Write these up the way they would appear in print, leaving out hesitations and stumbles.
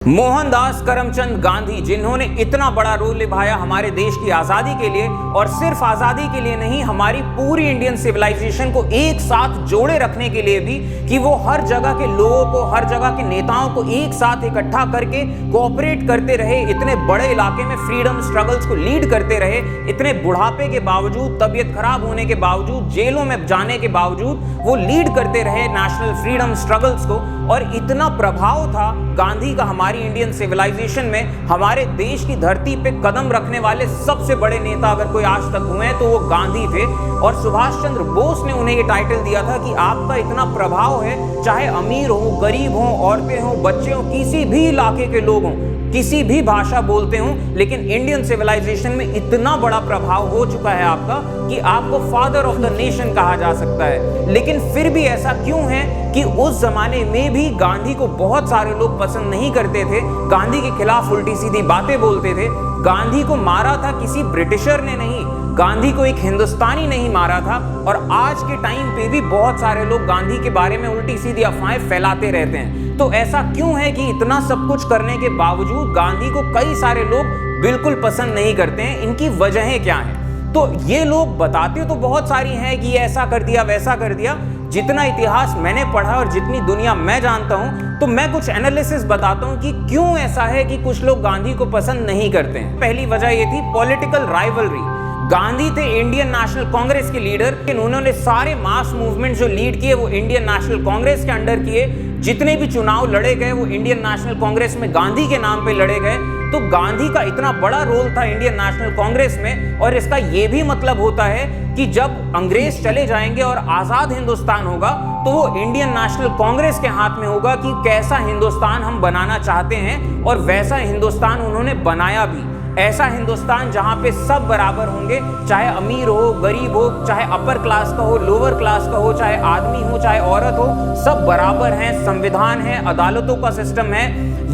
मोहनदास करमचंद गांधी, जिन्होंने इतना बड़ा रोल निभाया हमारे देश की आजादी के लिए, और सिर्फ आजादी के लिए नहीं, हमारी पूरी इंडियन सिविलाइजेशन को एक साथ जोड़े रखने के लिए भी, कि वो हर जगह के लोगों को, हर जगह के नेताओं को एक साथ इकट्ठा करके कोऑपरेट करते रहे, इतने बड़े इलाके में फ्रीडम स्ट्रगल्स को लीड करते रहे, इतने बुढ़ापे के बावजूद, तबियत खराब होने के बावजूद, जेलों में जाने के बावजूद वो लीड करते रहे नेशनल फ्रीडम स्ट्रगल्स को। और इतना प्रभाव था गांधी का हमारी इंडियन सिविलाइजेशन में, हमारे देश की धरती पे कदम रखने वाले सबसे बड़े नेता अगर कोई आज तक हुए हैं तो वो गांधी थे। और सुभाष चंद्र बोस ने उन्हें ये टाइटल दिया था कि आपका इतना प्रभाव है, चाहे अमीर हो, गरीब हो, औरतें हो, बच्चे हो, किसी भी इलाके के लोग हों, किसी भी भाषा बोलते हो, लेकिन इंडियन सिविलाइजेशन में इतना बड़ा प्रभाव हो चुका है आपका कि आपको फादर ऑफ द नेशन कहा जा सकता है। लेकिन फिर भी ऐसा क्यों है कि उस जमाने में भी गांधी को बहुत सारे लोग पसंद नहीं करते थे, गांधी के खिलाफ उल्टी सीधी बातें बोलते थे। गांधी को मारा था किसी ब्रिटिशर ने नहीं, गांधी को एक हिंदुस्तानी नहीं मारा था। और आज के टाइम पे भी बहुत सारे लोग गांधी के बारे में उल्टी सीधी अफवाहें फैलाते रहते हैं। तो ऐसा क्यों है कि इतना सब कुछ करने के बावजूद गांधी को कई सारे लोग बिल्कुल पसंद नहीं करते हैं? इनकी वजहें क्या हैं? तो ये लोग बताते तो बहुत सारी हैं कि ऐसा कर दिया, वैसा कर दिया। जितना इतिहास मैंने पढ़ा और जितनी दुनिया मैं जानता हूं, तो मैं कुछ एनालिसिस बताता हूं कि क्यों ऐसा है कि कुछ लोग गांधी को पसंद नहीं करते हैं। पहली वजह ये थी पॉलिटिकल राइवलरी। गांधी थे इंडियन नेशनल कांग्रेस के लीडर, लेकिन उन्होंने सारे मास मूवमेंट जो लीड किए वो इंडियन नेशनल कांग्रेस के अंडर किए। जितने भी चुनाव लड़े गए वो इंडियन नेशनल कांग्रेस में गांधी के नाम पे लड़े गए। तो गांधी का इतना बड़ा रोल था इंडियन नेशनल कांग्रेस में। और इसका ये भी मतलब होता है कि जब अंग्रेज चले जाएंगे और आजाद हिंदुस्तान होगा तो वो इंडियन नेशनल कांग्रेस के हाथ में होगा कि कैसा हिंदुस्तान हम बनाना चाहते हैं। और वैसा हिंदुस्तान उन्होंने बनाया भी। ऐसा हिंदुस्तान जहां पे सब बराबर होंगे, चाहे अमीर हो, गरीब हो, चाहे अपर क्लास का हो, लोअर क्लास का हो, चाहे आदमी हो, चाहे औरत हो, सब बराबर हैं। संविधान है, अदालतों का सिस्टम है।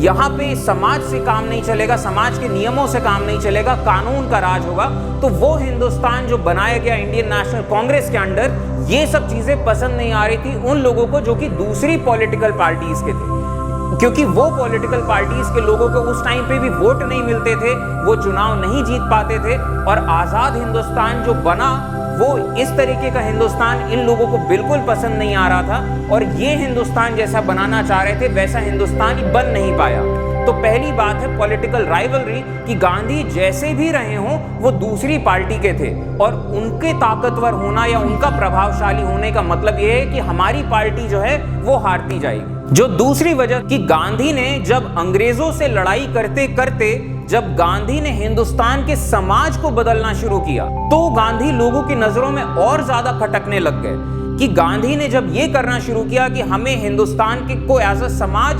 यहाँ पे समाज से काम नहीं चलेगा, समाज के नियमों से काम नहीं चलेगा, कानून का राज होगा। तो वो हिंदुस्तान जो बनाया गया इंडियन नेशनल कांग्रेस के अंडर, ये सब चीजें पसंद नहीं आ रही थी उन लोगों को जो कि दूसरी पॉलिटिकल पार्टीज के थे, क्योंकि वो पॉलिटिकल पार्टीज के लोगों को उस टाइम पे भी वोट नहीं मिलते थे, वो चुनाव नहीं जीत पाते थे। और आजाद हिंदुस्तान जो बना वो इस तरीके का हिंदुस्तान इन लोगों को बिल्कुल पसंद नहीं आ रहा था। और ये हिंदुस्तान जैसा बनाना चाह रहे थे वैसा हिंदुस्तान बन नहीं पाया। तो पहली बात है पॉलिटिकल राइवलरी, कि गांधी जैसे भी रहे हों वो दूसरी पार्टी के थे, और उनके ताकतवर होना या उनका प्रभावशाली होने का मतलब ये है कि हमारी पार्टी जो है वो हारती जाएगी। जो दूसरी वजह कि गांधी ने जब अंग्रेजों से लड़ाई करते करते जब गांधी ने हिंदुस्तान के समाज को बदलना शुरू किया तो गांधी लोगों की नजरों में और ज्यादा खटकने लग गए। कि गांधी ने जब ये करना शुरू किया कि हमें हिंदुस्तान के को एज अ समाज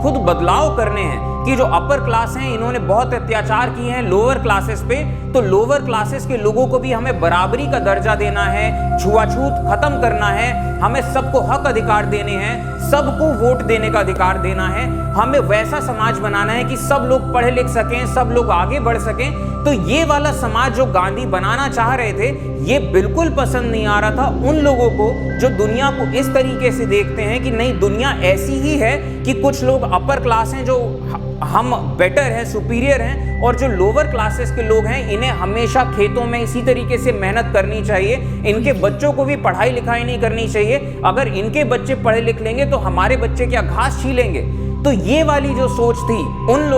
खुद बदलाव करने हैं, कि जो अपर क्लास हैं इन्होंने बहुत अत्याचार किए हैं लोअर क्लासेस पे, तो लोअर क्लासेस के लोगों को भी हमें बराबरी का दर्जा देना है, छुआछूत खत्म करना है, हमें सबको हक अधिकार देने हैं, सबको वोट देने का अधिकार देना है, हमें वैसा समाज बनाना है कि सब लोग पढ़े लिख सकें, सब लोग आगे बढ़ सकें। तो ये वाला समाज जो गांधी बनाना चाह रहे थे ये बिल्कुल पसंद नहीं आ रहा था उन लोगों को जो दुनिया को इस तरीके से देखते हैं कि नहीं, दुनिया ऐसी ही है कि कुछ लोग अपर क्लास हैं जो हम बेटर हैं, सुपीरियर हैं, और जो लोअर क्लासेस के लोग हैं इन्हें हमेशा खेतों में इसी तरीके से मेहनत करनी चाहिए, इनके बच्चों को भी पढ़ाई लिखाई नहीं करनी चाहिए, अगर इनके बच्चे पढ़े लिख लेंगे तो हमारे बच्चे क्या घास छीलेंगे। तो ये वाली जो सोच थी उन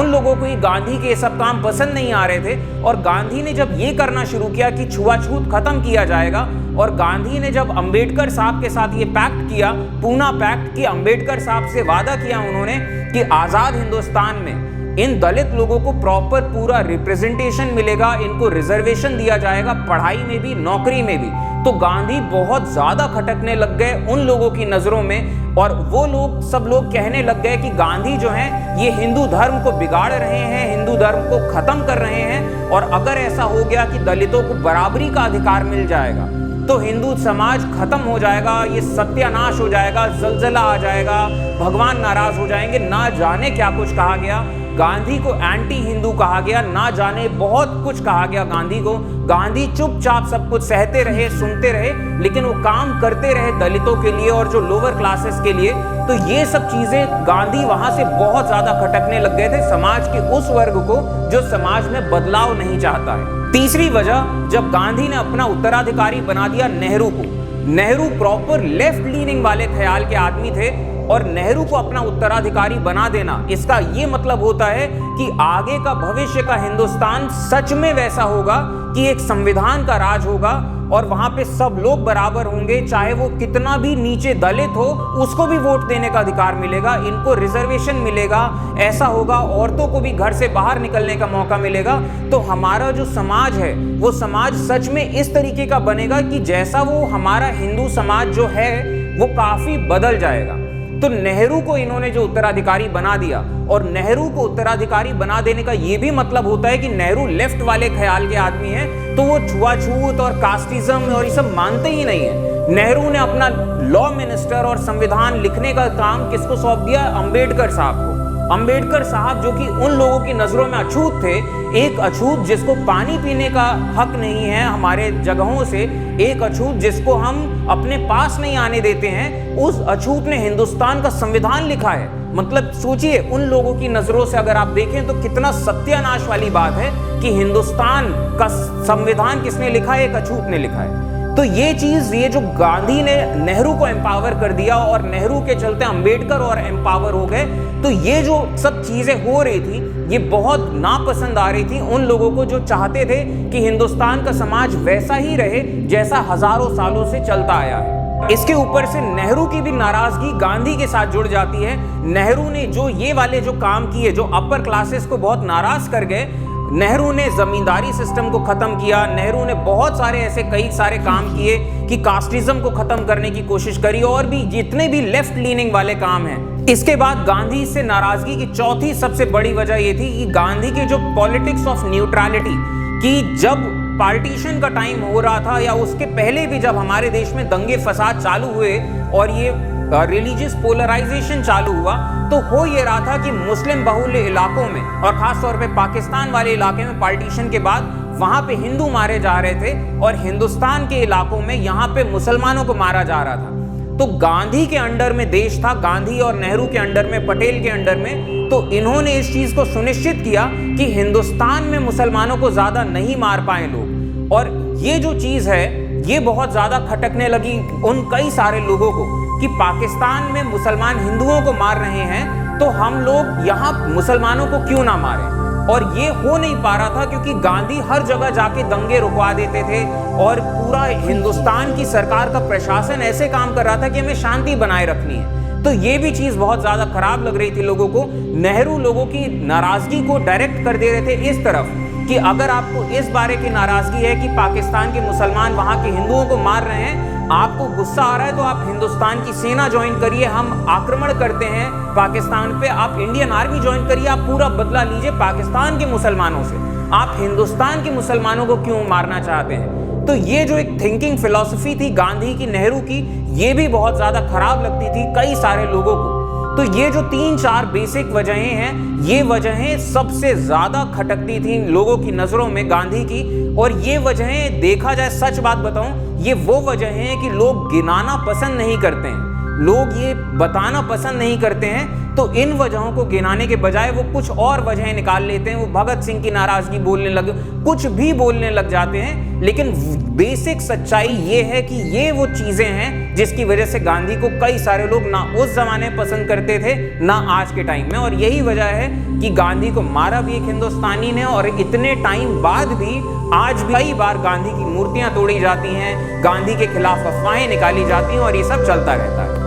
लोगों को ही गांधी के सब काम पसंद नहीं आ रहे थे। और गांधी ने जब ये करना शुरू किया कि छुआछूत खत्म किया जाएगा, और गांधी ने जब अंबेडकर साहब के साथ ये पैक्ट किया, पूना पैक्ट, कि अंबेडकर साहब से वादा किया उन्होंने कि आजाद हिंदुस्तान में इन दलित लोगों को प्रॉपर पूरा रिप्रेजेंटेशन मिलेगा, इनको रिजर्वेशन दिया जाएगा, पढ़ाई में भी, नौकरी में भी। तो गांधी बहुत ज्यादा खटकने लग गए उन लोगों की नजरों में, और वो लोग सब लोग कहने लग गए कि गांधी जो हैं ये हिंदू धर्म को बिगाड़ रहे हैं, हिंदू धर्म को खत्म कर रहे हैं। और अगर ऐसा हो गया कि दलितों को बराबरी का अधिकार मिल जाएगा तो हिंदू समाज खत्म हो जाएगा, ये सत्यानाश हो जाएगा, जलजला आ जाएगा, भगवान नाराज हो जाएंगे, ना जाने क्या कुछ कहा गया। गांधी को एंटी हिंदू कहा गया, ना जाने बहुत कुछ कहा गया गांधी को। गांधी चुपचाप सब कुछ सहते रहे, सुनते रहे, लेकिन वो काम करते रहे दलितों के लिए और जो लोअर क्लासेस के लिए। तो ये सब चीजें गांधी वहां से बहुत ज्यादा खटकने लग गए थे समाज के उस वर्ग को जो समाज में बदलाव नहीं चाहता है। तीसरी वजह, जब गांधी ने अपना उत्तराधिकारी बना दिया नेहरू को। नेहरू प्रॉपर लेफ्ट लीनिंग वाले ख्याल के आदमी थे और नेहरू को अपना उत्तराधिकारी बना देना, इसका यह मतलब होता है कि आगे का भविष्य का हिंदुस्तान सच में वैसा होगा कि एक संविधान का राज होगा और वहां पे सब लोग बराबर होंगे, चाहे वो कितना भी नीचे दलित हो उसको भी वोट देने का अधिकार मिलेगा, इनको रिजर्वेशन मिलेगा, ऐसा होगा, औरतों को भी घर से बाहर निकलने का मौका मिलेगा। तो हमारा जो समाज है वो समाज सच में इस तरीके का बनेगा कि जैसा वो हमारा हिंदू समाज जो है वो काफी बदल जाएगा। तो नेहरू को इन्होंने जो उत्तराधिकारी बना दिया, और नेहरू को उत्तराधिकारी बना देने का यह भी मतलब होता है कि नेहरू लेफ्ट वाले ख्याल के आदमी हैं, तो वो छुआछूत और कास्टिज्म और ये सब मानते ही नहीं है। नेहरू ने अपना लॉ मिनिस्टर और संविधान लिखने का काम किसको सौंप दिया? अंबेडकर साहब को। अंबेडकर साहब जो कि उन लोगों की नजरों में अछूत थे, एक अछूत जिसको पानी पीने का हक नहीं है हमारे जगहों से, एक अछूत जिसको हम अपने पास नहीं आने देते हैं, उस अछूत ने हिंदुस्तान का संविधान लिखा है। मतलब सोचिए, उन लोगों की नजरों से अगर आप देखें तो कितना सत्यानाश वाली बात है कि हिंदुस्तान का संविधान किसने लिखा है? एक अछूत ने लिखा है। तो ये चीज, ये जो गांधी ने नेहरू को एम्पावर कर दिया और नेहरू के चलते अंबेडकर और एम्पावर हो गए, तो ये जो सब चीजें हो रही थी ये बहुत नापसंद आ रही थी उन लोगों को जो चाहते थे कि हिंदुस्तान का समाज वैसा ही रहे जैसा हजारों सालों से चलता आया है। इसके ऊपर से नेहरू की भी नाराजगी गांधी के साथ जुड़ जाती है। नेहरू ने जो ये वाले जो काम किए, जो अपर क्लासेस को बहुत नाराज कर गए, नेहरू ने जमींदारी सिस्टम को खत्म किया, नेहरू ने बहुत सारे ऐसे कई सारे काम किए कि कास्टिज्म को खत्म करने की कोशिश करी, और भी जितने भी लेफ्ट लीनिंग वाले काम हैं। इसके बाद गांधी से नाराजगी की चौथी सबसे बड़ी वजह यह थी कि गांधी के जो पॉलिटिक्स ऑफ न्यूट्रलिटी, कि जब पार्टीशन का टाइम हो रहा था या उसके पहले भी जब हमारे देश में दंगे फसाद चालू हुए और ये रिलीजियस पोलराइजेशन चालू हुआ, तो हो ये रहा था कि मुस्लिम बहुल इलाकों में और खास तौर पे पाकिस्तान वाले इलाके में पार्टीशन के बाद वहां पे हिंदू मारे जा रहे थे और हिंदुस्तान के इलाकों में यहाँ पे मुसलमानों को मारा जा रहा था। तो गांधी के अंडर में देश था, गांधी और नेहरू के अंडर में, पटेल के अंडर में, तो इन्होंने इस चीज को सुनिश्चित किया कि हिंदुस्तान में मुसलमानों को ज्यादा नहीं मार पाए लोग। और ये जो चीज है ये बहुत ज्यादा खटकने लगी उन कई सारे लोगों को कि पाकिस्तान में मुसलमान हिंदुओं को मार रहे हैं, तो हम लोग यहाँ मुसलमानों को क्यों ना मारें। और ये हो नहीं पा रहा था क्योंकि गांधी हर जगह जाके दंगे रुकवा देते थे और पूरा हिंदुस्तान की सरकार का प्रशासन ऐसे काम कर रहा था कि हमें शांति बनाए रखनी है। तो ये भी चीज बहुत ज्यादा खराब लग रही थी लोगों को। नेहरू लोगों की नाराजगी को डायरेक्ट कर दे रहे थे इस तरफ कि अगर आपको इस बारे की नाराजगी है कि पाकिस्तान के मुसलमान वहां के हिंदुओं को मार रहे हैं, आपको गुस्सा आ रहा है, तो आप हिंदुस्तान की सेना ज्वाइन करिए, हम आक्रमण करते हैं पाकिस्तान पे, आप इंडियन आर्मी ज्वाइन करिए, आप पूरा बदला लीजिए पाकिस्तान के मुसलमानों से, आप हिंदुस्तान के मुसलमानों को क्यों मारना चाहते हैं। तो ये जो एक थिंकिंग फिलॉसफी थी गांधी की, नेहरू की, ये भी बहुत ज्यादा खराब लगती थी कई सारे लोगों को। तो ये जो 3-4 बेसिक वजहें हैं, ये वजहें सबसे ज्यादा खटकती थी लोगों की नजरों में गांधी की। और ये वजहें देखा जाए, सच बात बताऊं, ये वो वजहें हैं कि लोग गिनाना पसंद नहीं करते हैं, लोग ये बताना पसंद नहीं करते हैं। तो इन वजहों को गिनाने के बजाय वो कुछ और वजहें निकाल लेते हैं, वो भगत सिंह की नाराजगी बोलने लग, कुछ भी बोलने लग जाते हैं। लेकिन बेसिक सच्चाई ये है कि ये वो चीजें हैं जिसकी वजह से गांधी को कई सारे लोग ना उस जमाने पसंद करते थे ना आज के टाइम में। और यही वजह है कि गांधी को मारा भी एक हिंदुस्तानी ने, और इतने टाइम बाद भी आज भी कई बार गांधी की मूर्तियां तोड़ी जाती हैं, गांधी के खिलाफ अफवाहें निकाली जाती हैं और ये सब चलता रहता है।